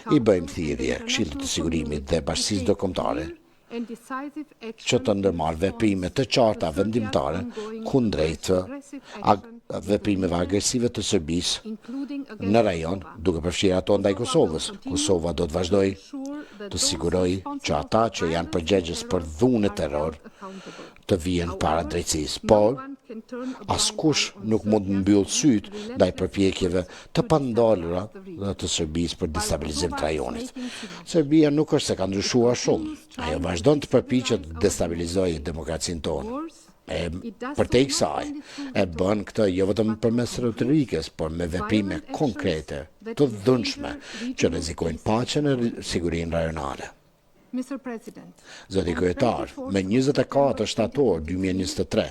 I bëjmë thirrje Këshillit të Sigurimit dhe Bashkisë Ndërkombëtare që të ndërmarrë veprime të qarta vendimtare kundrejt veprimeve agresive të Serbisë në rajon, duke përfshirë ato ndaj Kosovës. Kosova do të vazhdojë të sigurojë që ata që janë përgjegjës për dhunë terror të vijen para drejtësisë, por askush nuk mund të mbyll syt ndaj përpjekjeve të pandalura të Serbisë për destabilizim të rajonit. Serbia nuk është se ka ndryshuar shumë. Ajo vazhdon të përpiqet të destabilizojë demokracinë tonë. Përtej kësaj, e bën këtë jo vetëm përmes retorikës, por me veprime konkrete të dhunshme që rrezikojnë paqen e sigurinë rajonale. Zoti Kryetar, me 24 shtator 2023,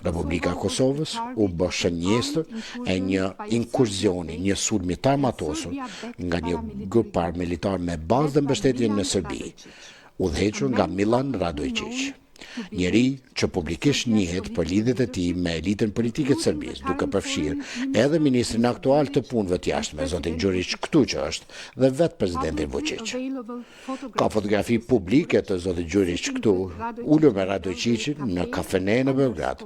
Republika e Kosovës u bë shënjestër e një inkurzioni, një sulmi të armatosur nga një grup paramilitar me bazë dhe mbështetje në Serbi, udhëhequr nga Milan Radojčić. Njeri që publikisht njihet për lidhjet e tij me elitën politike të Serbisë, duke përfshirë edhe ministrin aktual të punëve të jashtme, zotin Đurić këtu që është, dhe vetë presidentin Vučić. Ka fotografi publike të zotit Đurić këtu, ulur me Radojčićin në kafene në Beograd,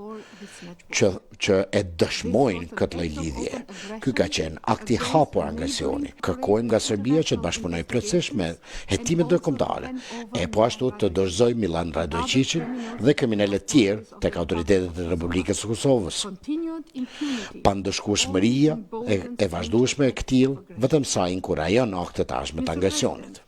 që e dëshmojnë këtë lloj lidhje. Ky ka qenë akti hapur agresioni. Kërkojmë nga Serbia që të bashkëpunojë plotësisht me hetimet ndërkombëtare, e po ashtu të dorëzojë Milan Radojčićin dhe kriminalët tjerë tek autoritetet e Republikës së Kosovës. Pandëshkueshmëria e vazhdueshme e këtij vetëm sa inkurajon aktet të tashme të agresionit.